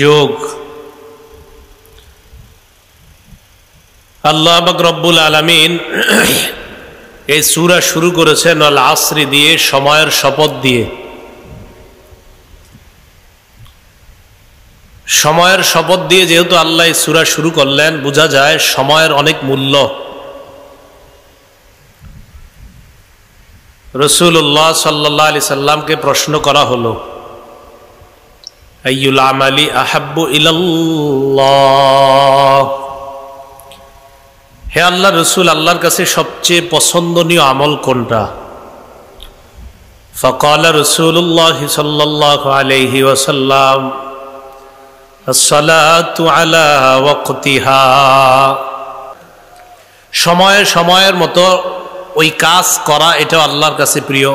যোগ। আল্লাহ পাক রব্বুল আলামিন এই সূরা শুরু করেছেন আল আসরি দিয়ে, সময়ের শপথ দিয়ে। সময়ের শপথ দিয়ে যেহেতু আল্লাহ এই সূরা শুরু করলেন, বোঝা যায় সময়ের অনেক মূল্য। রাসূলুল্লাহ সাল্লাল্লাহু আলাইহি সাল্লামকে প্রশ্ন করা হলো, আইয়ুল আমালি আহাব্বু ইলাল্লাহ, হে আল্লাহ রসুল, আল্লাহর কাছে সবচেয়ে পছন্দনীয় আমল কোনটা? ফাকাল রাসূলুল্লাহ সাল্লাল্লাহু আলাইহি ওয়াসাল্লাম আসসালাতু আলা ওয়াক্তিহা, সময়ে সময়ের মতো ওই কাজ করা, এটা আল্লাহর কাছে প্রিয়।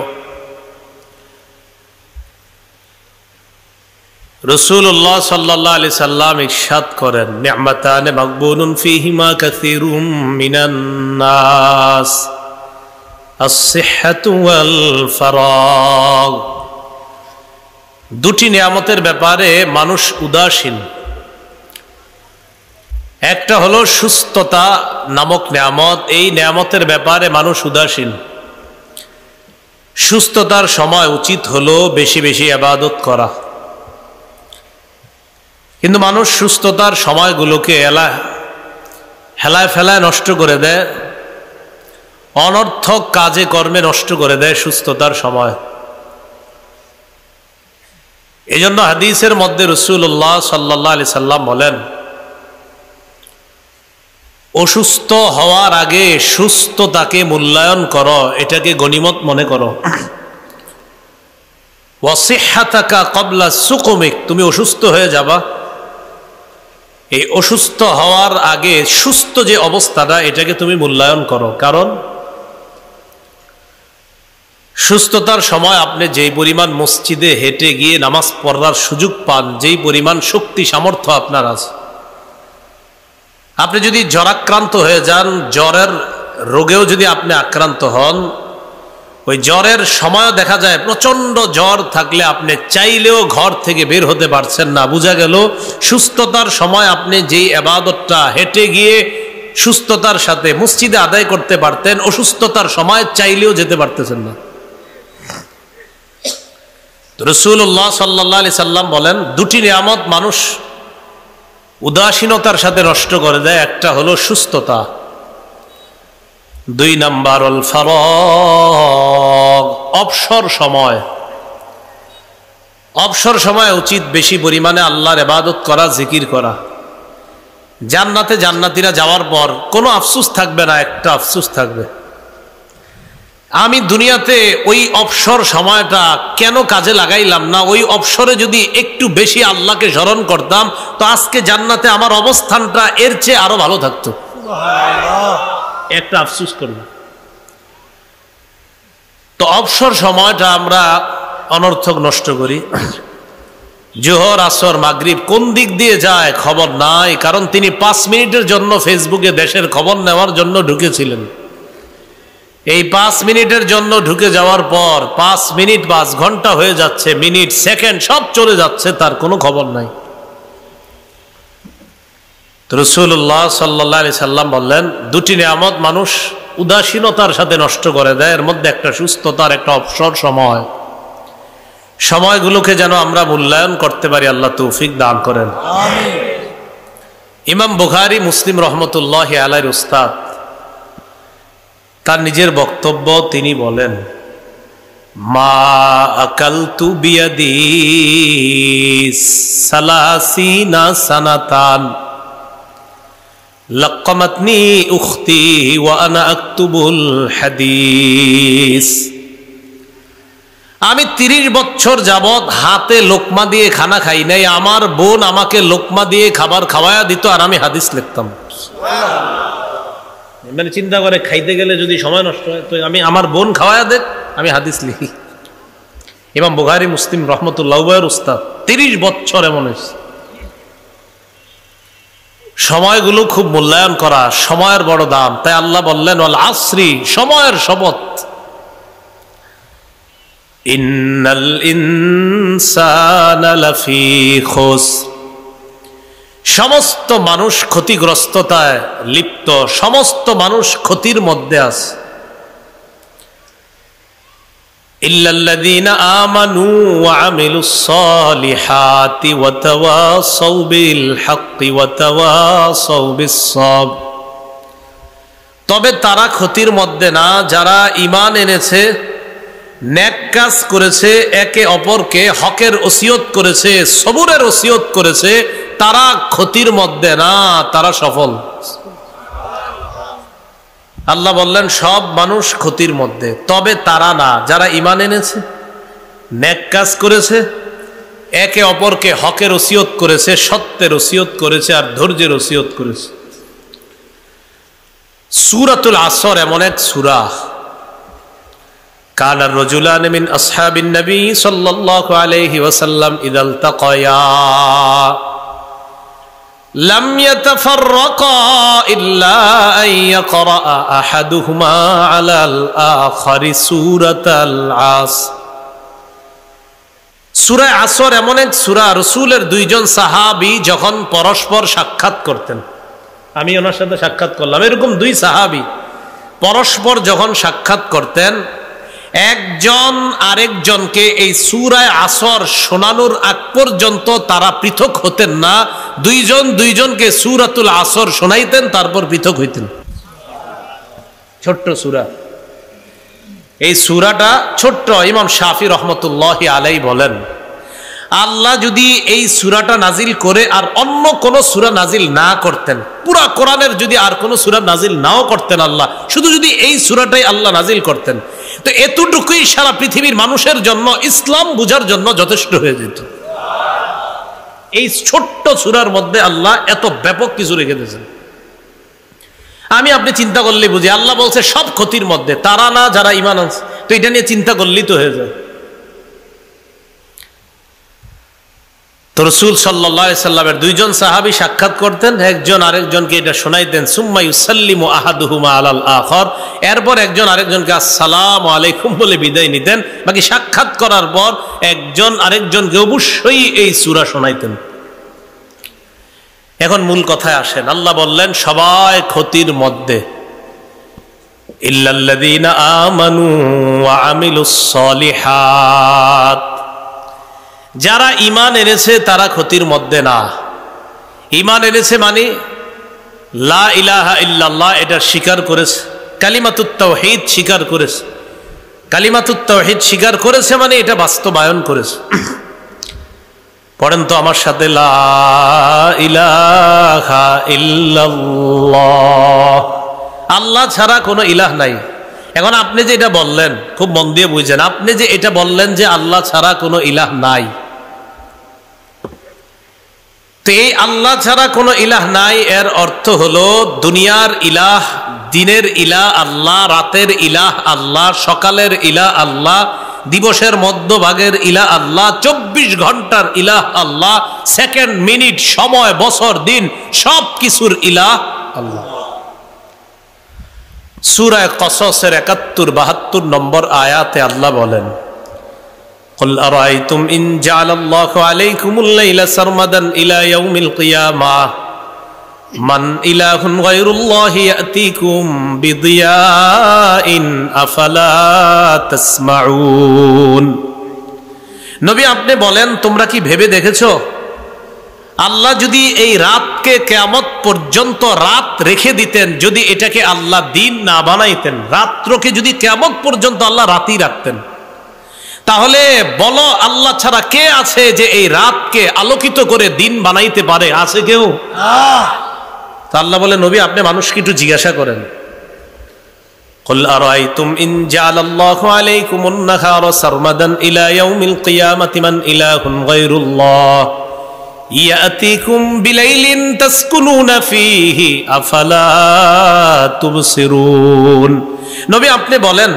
রাসূলুল্লাহ সাল্লাল্লাহু আলাইহি সাল্লাম ইরশাদ করেন, নি'মাতান মাগবুনুন ফীহিমা কাসীরুম মিনান নাস, আস-সিহহাতু ওয়াল ফারাগ। দুটি নিয়ামতের ব্যাপারে মানুষ উদাসীন। একটা হলো সুস্থতা নামক নিয়ামত, এই নিয়ামতের ব্যাপারে মানুষ উদাসীন। সুস্থতার সময় উচিত হলো বেশি বেশি ইবাদত করা, কিন্তু মানুষ সুস্থতার সময়গুলোকে হেলায় ফেলায় নষ্ট করে দেয়, অনর্থক কাজে কর্মে নষ্ট করে দেয় সুস্থতার সময়। এই জন্য হাদিসের মধ্যে রাসূলুল্লাহ সাল্লাল্লাহু আলাইহি সাল্লাম বলেন, অসুস্থ হওয়ার আগে সুস্থতাকে মূল্যায়ন করো, এটাকে গনিমত মনে করো। ওয়াসিহহাতাকা ক্বাবলা সুকুমিক, তুমি অসুস্থ হয়ে যাবা, এই অসুস্থ হওয়ার আগে সুস্থ যে অবস্থাটা, এটাকে তুমি মূল্যায়ন করো। কারণ সুস্থতার সময় আপনি যেই পরিমাণ মসজিদে হেঁটে গিয়ে নামাজ পড়ার সুযোগ পান, যেই পরিমাণ শক্তি সামর্থ্য আপনার আছে, আপনি যদি জ্বরাক্রান্ত হয়ে যান, জ্বরের রোগেও যদি আপনি আক্রান্ত হন, ওই জ্বরের সময় দেখা যায় প্রচন্ড জ্বর থাকলে আপনি চাইলেও ঘর থেকে বের হতে পারছেন না। বোঝা গেল সুস্থতার সময় আপনি যেই ইবাদতটা হেঁটে গিয়ে সুস্থতার সাথে মসজিদে আদায় করতে পারতেন, অসুস্থতার সময় চাইলেও যেতে পারতেছেন না। রাসূলুল্লাহ সাল্লাল্লাহু আলাইহি সাল্লাম বলেন, দুটি নিয়ামত মানুষ উদাসীনতার সাথে নষ্ট করে দেয়। একটা হলো সুস্থতা, দুই নাম্বার আল ফারাগ, অবসর সময়। অবসর সময় উচিত বেশি পরিমাণে আল্লাহর ইবাদত করা, জিকির করা। জান্নাতে জান্নাতীরা যাওয়ার পর কোনো আফসোস থাকবে না, একটা আফসোস থাকবে, আমি দুনিয়াতে ওই অবসর সময়টা কেন কাজে লাগাইলাম না। ওই অবসরে যদি একটু বেশি আল্লাহকে স্মরণ করতাম, তো আজকে জান্নাতে আমার অবস্থানটা এর চেয়ে আরো ভালো থাকতো। একটা আফসোস করবে। তো অবসর সময়টা আমরা অনর্থক নষ্ট করি। জোহর, আসর, মাগরিব কোন দিক দিয়ে যায় খবর নাই, কারণ তিনি 5 মিনিটের জন্য ফেসবুকে দেশের খবর নেওয়ার জন্য ঢুকেছিলেন। এই 5 মিনিটের জন্য ঢুকে যাওয়ার পর 5 মিনিট 5 ঘন্টা হয়ে যাচ্ছে, মিনিট সেকেন্ড সব চলে যাচ্ছে, তার কোনো খবর নাই। রাসূলুল্লাহ সাল্লাল্লাহু আলাইহি সাল্লাম বললেন, দুটি নিয়ামত মানুষ উদাসীনতার সাথে নষ্ট করে দেয়, এর মধ্যে একটা সুস্থতার, একটা অবসর সময়। সময়গুলোকে যেন আমরা মূল্যায়ন করতে পারি, আল্লাহ তৌফিক দান করেন। আমিন। ইমাম বুখারী, মুসলিম রহমতুল্লাহি আলাইহির উস্তাদ, তার নিজের বক্তব্য তিনি বলেন, মা আকালতু বিয়াদি সালাসিনা সানাতান লাক্কামাতনি উখতি ওয়া আনা আকতুবুল হাদিস। আমি 30 বছর যাবৎ হাতে লোকমা দিয়ে খানা খাই নাই, আমার বোন আমাকে লোকমা দিয়ে খাবার খাওয়ায়া দিত আর আমি হাদিস লিখতাম। মানে চিন্তা করে, খাইতে গেলে যদি সময় নষ্ট হয়, তো আমি আমার বোন খাওয়ায়া দেখ, আমি হাদিস লিখি। ইমাম বুখারী, মুসলিম রহমতুল্লাহ উভয়ের উস্তাদ, 30 বছর এমন হয়েছে। সময়গুলো খুব মূল্যায়ন করা, সময়ের বড় দাম। তাই আল্লাহ বললেন, ওয়াল আসরি, সময়ের শপথ। ইন্নাল ইনসানা লাফি খুসর, সমস্ত মানুষ ক্ষতিগ্রস্ততায় লিপ্ত, সমস্ত মানুষ ক্ষতির মধ্যে আছে। ইল্লাল্লাযীনা আমানু ওয়া আমিলুস সালিহাতি ওয়া তাওয়াসাউ বিল হাক্কি ওয়া তাওয়াসাউ বিস সাবর। তবে তারা ক্ষতির মধ্যে না যারা ঈমান এনেছে, নেক কাজ করেছে, একে অপরকে হকের ওসিয়ত করেছে, সবুরের ওসিয়ত করেছে, তারা ক্ষতির মধ্যে না, তারা সফল। আল্লাহ বললেন সব মানুষ ক্ষতির মধ্যে, তবে তারা না যারা ঈমান এনেছে, নেক কাজ করেছে, একে অপরকে হকের ওসিয়ত করেছে, সত্যের ওসিয়ত করেছে, আর ধৈর্যের ওসিয়ত করেছে। সূরাতুল আসর এমন এক সূরা, কানা রাজুলান মিন আসহাবিন নবী সাল্লাল্লাহু আলাইহি ওয়াসাল্লাম ইযা ইলতাকায়া লাম ইয়াতাফাররাকা ইল্লা আন ইয়াকরা আহাদুহুমা আলাল আখারি সূরাতাল আস। সূরা আসর এমন এক সূরা, রাসূলের দুইজন সাহাবী যখন পরস্পর সাক্ষাৎ করতেন, আমি ওনার সাথে সাক্ষাৎ করলাম, এরকম দুই সাহাবী পরস্পর যখন সাক্ষাৎ করতেন, একজন আরেকজনকে এই সূরা আসর শোনানোর আগ পর্যন্ত তারা পৃথক হতেন না। দুইজন দুইজনকে সূরাতুল আসর শোনাইতেন, তারপর পৃথক হইতেন। ছোট্ট সূরা, এই সূরাটা ছোট্ট। ইমাম শাফি রহমতুল্লাহি আলাইহি বলেন, আল্লাহ যদি এই সূরাটা নাজিল করে আর অন্য কোন সূরা নাজিল না করতেন, পুরা কোরআনের যদি আর কোন সূরা নাজিল নাও করতেন আল্লাহ, শুধু যদি এই সূরাটাই আল্লাহ নাজিল করতেন, তো এতটুকুই সারা পৃথিবীর মানুষের জন্য, ইসলাম বুঝার জন্য যথেষ্ট হয়ে যেত। এই ছোট্ট সূরার মধ্যে আল্লাহ এত ব্যাপক কিছু রেখে দিয়েছেন। আমি আপনি চিন্তা করলেই বুঝি, আল্লাহ বলছে সব ক্ষতির মধ্যে, তারা না যারা ঈমান আনছে। তো এটা নিয়ে চিন্তা করলেই তো হয়ে যায়। তো রাসূল সাল্লাল্লাহু আলাইহি সাল্লামের দুইজন সাহাবী সাক্ষাৎ করতেন, একজন আরেকজনকে এটা শোনাইতেন। সুম্মা ইউসাল্লিমু আহাদুহুমা আলাল আখার, এরপর একজন আরেকজনকে আসসালামু আলাইকুম বলে বিদায় নিতেন। বাকি সাক্ষাৎ করার পর একজন আরেকজনকে অবশ্যই এই সূরা শোনাইতেন। এখন মূল কথায় আসেন। আল্লাহ বললেন সবাই ক্ষতির মধ্যে, ইল্লাল্লাযীনা আমানু ওয়া আমিলুস সালিহাত, যারা ঈমান এনেছে তারা ক্ষতির মধ্যে না। ঈমান এনেছে মানে লা ইলাহা ইল্লাল্লাহ এটা স্বীকার করেছে, কালিমাতুত তাওহীদ স্বীকার করেছে। কালিমাতুত তাওহীদ স্বীকার করেছে মানে এটা বাস্তবায়ন করেছে। পড়েন তো আমার সাথে, লা ইলাহা ইল্লাল্লাহ, আল্লাহ ছাড়া কোনো ইলাহ নাই। এখন আপনি যে এটা বললেন, খুব মন দিয়ে বুঝেন, আপনি যে এটা বললেন যে আল্লাহ ছাড়া কোনো ইলাহ নাই, তো এই আল্লাহ ছাড়া কোনো ইলাহ নাই এর অর্থ হলো দুনিয়ার ইলাহ, দিনের ইলাহ আল্লাহ, রাতের ইলাহ আল্লাহ, সকালের ইলাহ আল্লাহ, দিবসের মধ্যভাগের ইলাহ আল্লাহ, 24 ঘন্টার ইলাহ আল্লাহ, সেকেন্ড মিনিট সময় বছর দিন সব কিছুর ইলাহ আল্লাহ। সূরা কসসের 71-72 নম্বর আয়াতে আল্লাহ বলেন, কুল আরাআইতুম ইন জাআলাল্লাহু আলাইকুমুল লাইলা সারমাদান ইলা ইয়াউমিল কিয়ামাহ মান ইলাহুন গায়রুল্লাহি ইয়াতিকুম বিদিয়াইন আফালা তাসমাউন। নবী আপনি বলেন, তোমরা কি ভেবে দেখেছো আল্লাহ যদি এই রাতকে কিয়ামত পর্যন্ত রাত রেখে দিতেন, যদি এটাকে আল্লাহ দিন না বানাইতেন, রাত্রকে যদি কিয়ামত পর্যন্ত আল্লাহ রাতই রাখতেন, তাহলে বলো আল্লাহ ছাড়া কে আছে যে এই রাতকে আলোকিত করে দিন বানাইতে পারে? আছে কেউ? তা আল্লাহ বলে, নবী আপনি মানুষকে একটু জিজ্ঞাসা করেন, কুল আরাআইতুম ইন জাআলাল্লাহু আলাইকুমুন নাহারা সারমাদান ইলা ইয়াউমিল কিয়ামাতি মান ইলাহুন গায়রুল্লাহ ইয়াতিকুম বিলাইলিন তাসকুনুনা ফীহি আফালা তুবসিরুন। নবী আপনি বলেন,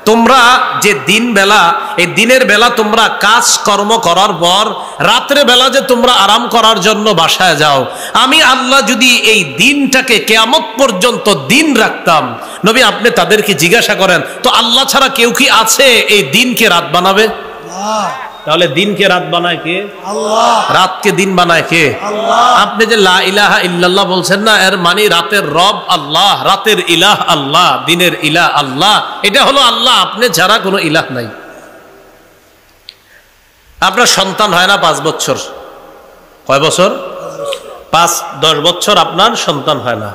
তোমরা যে দিন বেলা, এই দিনের বেলা তোমরা কাজ কর্ম করার পর রাত্রে বেলা যে তোমরা আরাম করার জন্য বাসায় যাও, আমি আল্লাহ যদি এই দিনটাকে কিয়ামত পর্যন্ত দিন রাখতাম, নবী আপনি তাদেরকে জিজ্ঞাসা করেন, তো আল্লাহ ছাড়া কেউ কি আছে এই দিনকে রাত বানাবে? তাহলে দিনকে রাত বানায় কে? আল্লাহ। রাতকে দিন বানায় কে? আল্লাহ। আপনি যে লা ইলাহা ইল্লাল্লাহ বলছেন না, এর মানে রাতের রব আল্লাহ, রাতের ইলাহ আল্লাহ, দিনের ইলাহ আল্লাহ। এটা হলো আল্লাহ, আপনি ছাড়া কোনো ইলাহ নাই। আপনার সন্তান হয় না 5 বছর, কয় বছর? 5-10 বছর আপনার সন্তান হয় না।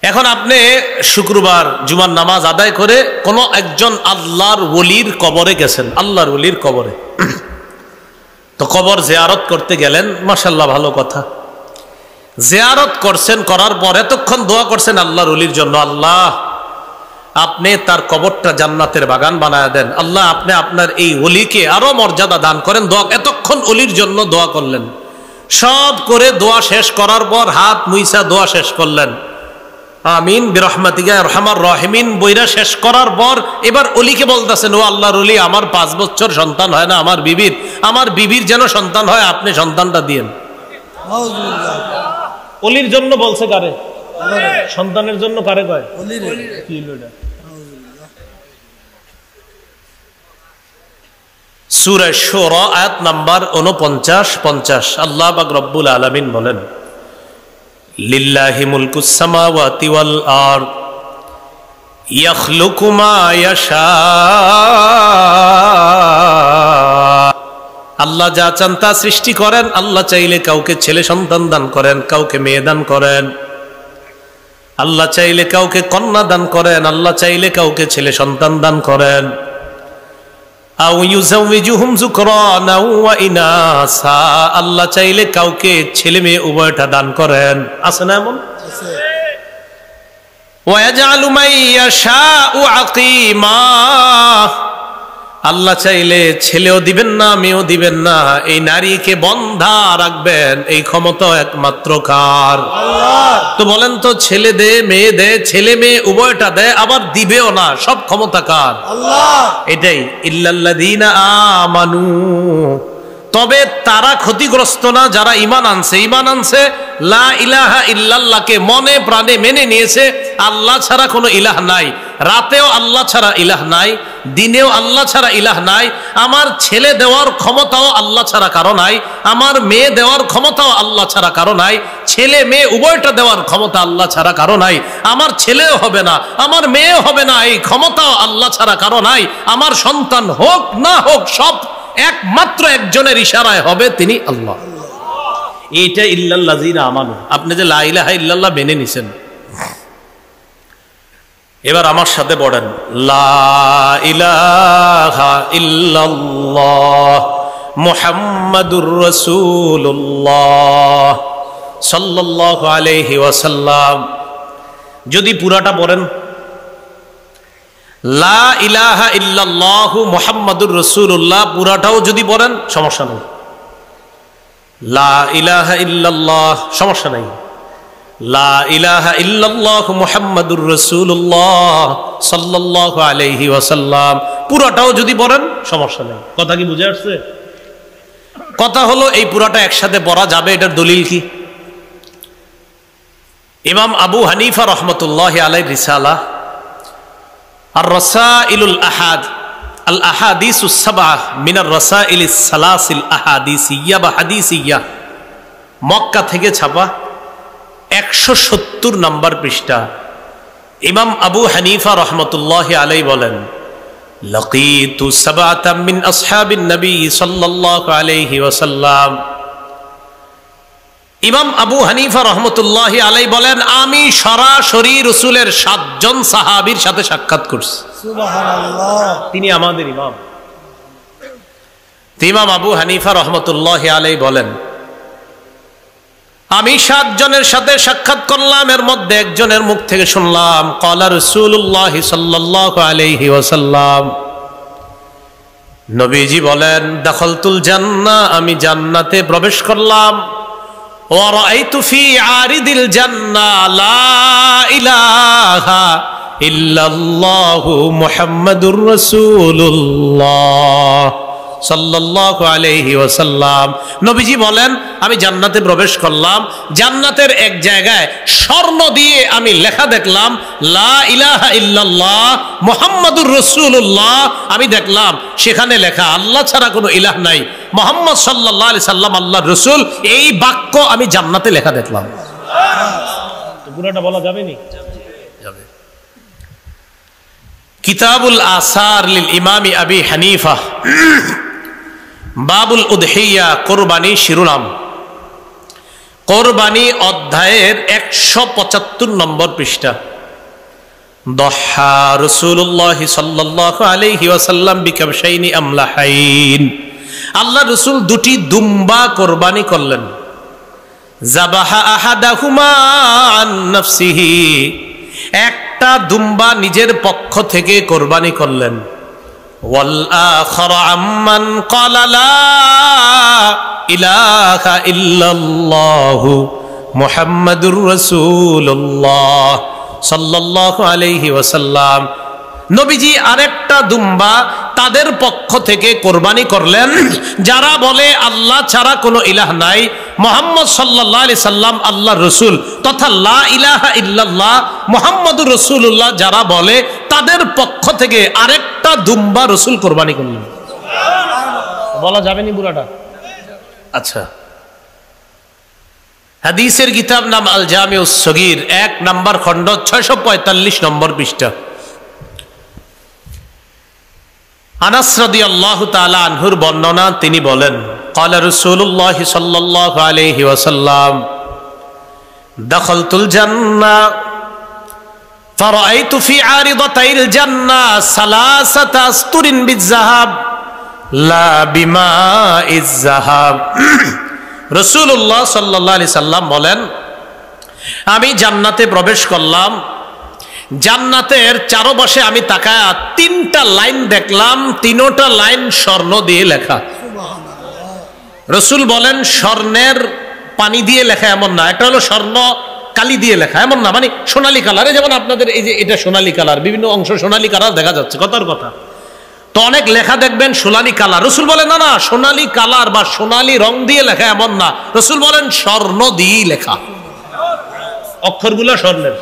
এখন আপনি শুক্রবার জুমার নামাজ আদায় করে কোন একজন আল্লাহর ওলির কবরে গেছেন, আল্লাহর ওলির কবরে, তো কবর জিয়ারত করতে গেলেন, মাশাআল্লাহ ভালো কথা। জিয়ারত করছেন, করার পর এতক্ষণ দোয়া করছেন আল্লাহর ওলির জন্য, আল্লাহ আপনি তার কবরটা জান্নাতের বাগান বানায় দেন, আল্লাহ আপনি আপনার এই ওলিকে আরো মর্যাদা দান করেন। দোয়া এতক্ষণ ওলির জন্য দোয়া করলেন, সব করে দোয়া শেষ করার পর হাত মুইসা দোয়া শেষ করলেন, আমিন বিরহমাতিকা আরহামার রাহিমিন বইরা শেষ করার পর এবার অলিকে বলতেছেন, ও আল্লাহর ওলি, আমার 5 বছর সন্তান হয় না, আমার বিবির যেন সন্তান হয়, আপনি সন্তানটা দিয়েন। অলির জন্য বলছে কারে? সন্তানের জন্য কারে কয়? সূরা শুরা আয়াত নাম্বার 49-50 আল্লাহ পাক রব্বুল আলামিন বলেন, লিল্লাহি মুলকুস সামাওয়াতি ওয়াল আরদ ইয়াখলুকু মা ইয়াশা। আল্লাহ যা চান তা সৃষ্টি করেন। আল্লাহ চাইলে কাউকে ছেলে সন্তান দান করেন, কাউকে মেয়ে দান করেন। আল্লাহ চাইলে কাউকে কন্যা দান করেন, আল্লাহ চাইলে কাউকে ছেলে সন্তান দান করেন। আও ইউযাউযুহুম যুকরানা ওয়া ইনাসা, আল্লাহ চাইলে কাউকে ছেলে মেয়ে উভয়টা দান করেন। আছে না এমন? আছে। ওয়া ইয়াজআলু মান ইয়াশাউ আকীমা, আল্লাহ চাইলে ছেলেও দিবেন না, মেয়েও দিবেন না, এই নারীকে বন্ধা রাখবেন। এই ক্ষমতা একমাত্র কার? আল্লাহ। তো বলেন তো, ছেলে দে মেয়ে দে, ছেলে মেয়ে উভয়টা দেয়, আবার দিবেও না, সব ক্ষমতা কার? আল্লাহ। এটাই ইল্লাল্লাযীনা আমানু, তবে তারা ক্ষতিগ্রস্ত না যারা ঈমান আনছে, লা ইলাহা ইল্লাল্লাহকে মনে প্রাণে মেনে নিয়েছে। আল্লাহ ছাড়া কোনো ইলাহ নাই, রাতেও আল্লাহ ছাড়া ইলাহ নাই, দিনেও আল্লাহ ছাড়া ইলাহ নাই। আমার ছেলে দেওয়ার ক্ষমতাও আল্লাহ ছাড়া কারো নাই, আমার মেয়ে দেওয়ার ক্ষমতাও আল্লাহ ছাড়া কারো নাই, ছেলে মেয়ে উভয়টা দেওয়ার ক্ষমতা আল্লাহ ছাড়া কারো নাই। আমার ছেলেও হবে না, আমার মেয়েও হবে না, এই ক্ষমতাও আল্লাহ ছাড়া কারো নাই। আমার সন্তান হোক না হোক, সব একমাত্র একজনের ইশারায় হবে, তিনি আল্লাহ। এইটা ইল্লাল্লাযীনা আমানু, আপনি যে লা ইলাহা ইল্লাল্লাহ মেনে নিছেন। এবার আমার সাথে পড়েন, লা ইলাহা ইল্লাল্লাহ মুহাম্মাদুর রাসূলুল্লাহ সাল্লাল্লাহু আলাইহি ওয়াসাল্লাম। যদি পুরাটা পড়েন, লা ইলাহা ইল্লাল্লাহু মুহাম্মাদুর রাসূলুল্লাহ, পুরাটাও যদি পড়েন সমস্যা নেই। লা ইলাহা ইল্লাল্লাহ, সমস্যা নেই। লা ইলাহা ইল্লাল্লাহু মুহাম্মাদুর রাসূলুল্লাহ সাল্লাল্লাহু আলাইহি ওয়াসাল্লাম, পুরাটাও যদি পড়েন সমস্যা নেই। কথা কি বুঝে আসছে? কথা হলো এই পুরাটা একসাথে পড়া যাবে, এটার দলিল কি? ইমাম আবু হানিফা রাহমাতুল্লাহি আলাইহির রিসালা আর রাসাইলুল আহাদ আল আহাদিসুস সাবআ মিনার রাসাইলিস সালাসিল আহাদিসিয়্যা বা হাদিসিয়্যা, মক্কা থেকে ছাপা, 170 নম্বর পৃষ্ঠা। ইমাম আবু হানিফা রাহমাতুল্লাহি আলাইহি বলেন, লাকিতু সাবআতাম মিন আসহাবিন নবী সাল্লাল্লাহু আলাইহি ওয়াসাল্লাম। ইমাম আবু হানিফা রহমতুল্লাহি আলাইহি বলেন, আমি সরাসরি রাসূলের 7 জন সাহাবীর সাথে সাক্ষাৎ করছি। সুবহানাল্লাহ, তিনি আমাদের ইমাম। ইমাম আবু হানিফা রহমতুল্লাহি আলাইহি বলেন, আমি 7 জনের সাথে সাক্ষাৎ করলাম, এর মধ্যে একজনের মুখ থেকে শুনলাম, ক্বালা রাসূলুল্লাহ সাল্লাল্লাহু আলাইহি ওয়াসাল্লাম, নবীজি বলেন, দাখালতুল জান্নাহ, আমি জান্নাতে প্রবেশ করলাম। ওয়া রাআইতু ফি আরিদিল জান্নাহ লা ইলাহা ইল্লাল্লাহু মুহাম্মাদুর রাসূলুল্লাহ সাল্লাল্লাহু আলাইহি ওয়াসাল্লাম। নবীজি বলেন, আমি জান্নাতে প্রবেশ করলাম, জান্নাতের এক জায়গায় স্বর্ণ দিয়ে আমি লেখা দেখলাম লা ইলাহা ইল্লাল্লাহ মুহাম্মাদুর রাসূলুল্লাহ। আমি দেখলাম সেখানে লেখা আল্লাহ ছাড়া কোনো ইলাহ নাই, মুহাম্মদ সাল্লাল্লাহু আলাইহি সাল্লাম আল্লাহর রাসূল। এই বাক্য আমি জান্নাতে লেখা দেখলাম। তো পুরোটা বলা যাবে নি? যাবে। কিতাবুল আসার লিল ইমামি আবি হানিফা, বাবুল উদহিয়া, কোরবানি শিরোনাম। কোরবানি অধ্যায়ের 175 নম্বর পৃষ্ঠা। দহা রাসূলুল্লাহ সাল্লাল্লাহু আলাইহি ওয়াসাল্লাম বিকাবশাইনি আমলাহাইন। আল্লাহ রাসূল দুটি দুম্বা কোরবানি করলেন। যাবাহা আহাদাহুমা আন নাফসিহি, একটা দুম্বা নিজের পক্ষ থেকে কোরবানি করলেন। ওয়াল আখার আম্মান ক্বালা লা ইলাহা ইল্লাল্লাহু মুহাম্মাদুর রাসূলুল্লাহ সাল্লাল্লাহু আলাইহি ওয়াসাল্লাম। নবীজি আরেকটা দুম্বা তাদের পক্ষ থেকে কোরবানি করলেন যারা বলে আল্লাহ ছাড়া কোনো ইলাহ নাই, মুহাম্মদ সাল্লাল্লাহু আলাইহি সাল্লাম আল্লাহর রাসূল, তথা লা ইলাহা ইল্লাল্লাহ মুহাম্মাদুর রাসূলুল্লাহ যারা বলে তাদের পক্ষ থেকে আরেকটা দুম্বা রাসূল কোরবানি করলেন। বলা যাবে নি পুরাটা? আচ্ছা, হাদিসের কিতাব নাম আল জামিউস সগীর, 1 নম্বর খণ্ড, 645 নম্বর পৃষ্ঠা। আনাস রাদিয়াল্লাহু তাআলা আনহুর বর্ণনা, তিনি বলেন, ক্বালা রাসূলুল্লাহ সাল্লাল্লাহু আলাইহি ওয়াসাল্লাম দাখালতুল জান্নাহ ফারাআইতু ফি আরিদাতাইল জান্নাহ সালাসাতা আসতুরিন বিয-যাহাব লা বিমাইজ যাহাব। রাসূলুল্লাহ সাল্লাল্লাহু আলাইহি সাল্লাম বলেন, আমি জান্নাতে প্রবেশ করলাম, জান্নাতের চারপাশে আমি তাকায়া 3টা লাইন দেখলাম, 3টা লাইন স্বর্ণ দিয়ে লেখা। রাসূল বলেন, স্বর্ণের পানি দিয়ে লেখা এমন না, এটা হলো স্বর্ণ কালি দিয়ে লেখা এমন না, মানে সোনালী কালারে, যেমন আপনাদের এই যে এটা সোনালী কালার, বিভিন্ন অংশ সোনালী কালার দেখা যাচ্ছে, কথার কথা। তো অনেক লেখা দেখবেন সোনালী কালার, রাসূল বলেন না না, সোনালী কালার বা সোনালী রং দিয়ে লেখা এমন না, রাসূল বলেন স্বর্ণ দিয়ে লেখা, অক্ষরগুলো স্বর্ণের।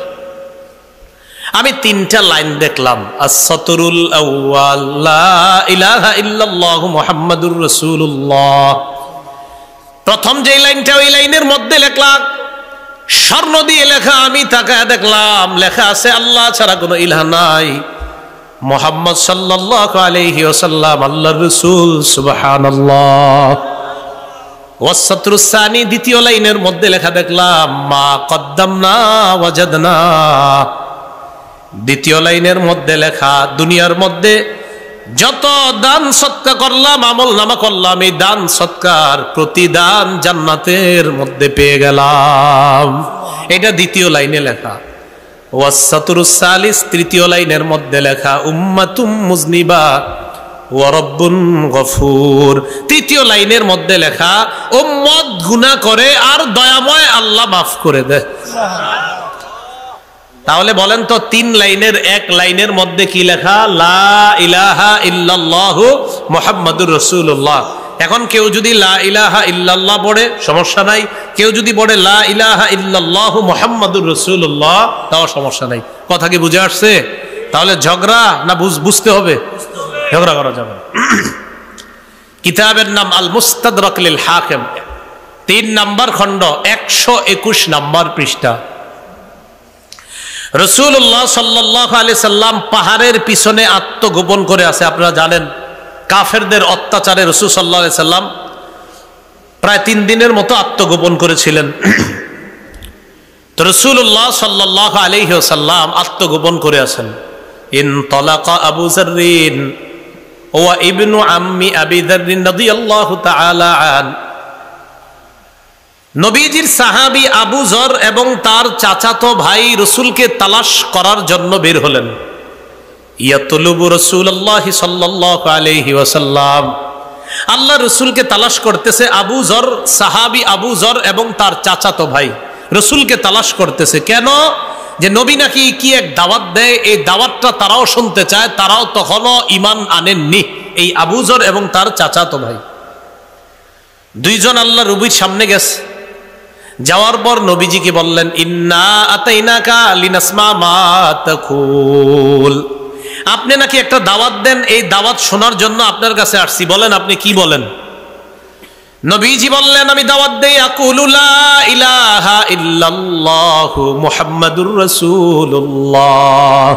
আমি 3টা লাইন দেখলাম, আস-সাতরুল আউয়াল লা ইলাহা ইল্লাল্লাহু মুহাম্মাদুর রাসূলুল্লাহ। প্রথম যে লাইনটা, ওই লাইনের মধ্যে লেখা স্বর্ণ দিয়ে লেখা, আমি তাকায় দেখলাম লেখা আছে আল্লাহ ছাড়া কোনো ইলাহ নাই, মুহাম্মদ সাল্লাল্লাহু আলাইহি ওয়াসাল্লাম আল্লাহর রাসূল, সুবহানাল্লাহ। ওয়াস-সাতরুস সানি, দ্বিতীয় লাইনের মধ্যে লেখা দেখলাম মা কদ্দামনা ওয়াজাদনা। দ্বিতীয় লাইনের মধ্যে লেখা, দুনিয়ার মধ্যে যত দান সৎকা করলাম, আমল নামা করলাম, এই দান সৎকার প্রতিদান জান্নাতের মধ্যে পেয়ে গেলাম। এটা দ্বিতীয় লাইনে লেখা। ওয়াস-সাতরুস সালিস, তৃতীয় লাইনের মধ্যে লেখা উম্মাতুম মুজনিবা ওয়া রাব্বুন গফুর। তৃতীয় লাইনের মধ্যে লেখা উম্মত গুনাহ করে আর দয়াময় আল্লাহ মাফ করে দেয়। তাহলে বলেন তো, 3 লাইনের 1 লাইনের মধ্যে কি লেখা? লা ইলাহা ইল্লাল্লাহু মুহাম্মাদুর রাসূলুল্লাহ। এখন কেউ যদি লা ইলাহা ইল্লাল্লাহ পড়ে সমস্যা নাই, কেউ যদি পড়ে লা ইলাহা ইল্লাল্লাহু মুহাম্মাদুর রাসূলুল্লাহ, তাও সমস্যা নাই। কথা কি বুঝে আসছে? তাহলে ঝগড়া না বুঝতে হবে? ঝগড়া করা যাবে না। কিতাবের নাম আল মুস্তাদরাক লিল হাকিম, 3 নম্বর খণ্ড, 121 নম্বর পৃষ্ঠা। রাসূলুল্লাহ সাল্লাল্লাহু আলাইহি সাল্লাম পাহাড়ের পিছনে আত্মগোপন করে আছে। আপনারা জানেন কাফেরদের অত্যাচারে রাসূল সাল্লাল্লাহু আলাইহি সাল্লাম প্রায় 3 দিনের মতো আত্মগোপন করেছিলেন। তো রাসূলুল্লাহ সাল্লাল্লাহু আলাইহি ওয়াসাল্লাম আত্মগোপন করে আছেন। ইনতালাকা আবু যাররিন ওয়া ইবনু আম্মি আবি যাররিন রাদিয়াল্লাহু তাআলা আন। নবীজির সাহাবী আবু যর এবং তার চাচাতো ভাই রাসূলকে তালাশ করার জন্য বের হলেন। ইয়াতলুবু রাসূলুল্লাহ সাল্লাল্লাহু আলাইহি ওয়াসাল্লাম, আল্লাহ রাসূলকে তালাশ করতেছে আবু যর, সাহাবী আবু যর এবং তার চাচাতো ভাই রাসূলকে তালাশ করতেছে। কেন? যে নবী নাকি কি এক দাওয়াত দেয়, এই দাওয়াতটা তারাও শুনতে চায়, তারাও তখনও ঈমান আনেননি, এই আবু যর এবং তার চাচাতো ভাই দুইজন আল্লাহ নবীর সামনে গেছে। যাওয়ার পর নবীজিকে বললেন, ইন্না আতাইনাকা লিনাসমা মা তাকুল, আপনি নাকি একটা দাওয়াত দেন, এই দাওয়াত শোনার জন্য আপনার কাছে আসছি, বলেন আপনি কি বলেন? নবীজি বললেন, আমি দাওয়াত দেই আকুলু লা ইলাহা ইল্লাল্লাহু মুহাম্মাদুর রাসূলুল্লাহ,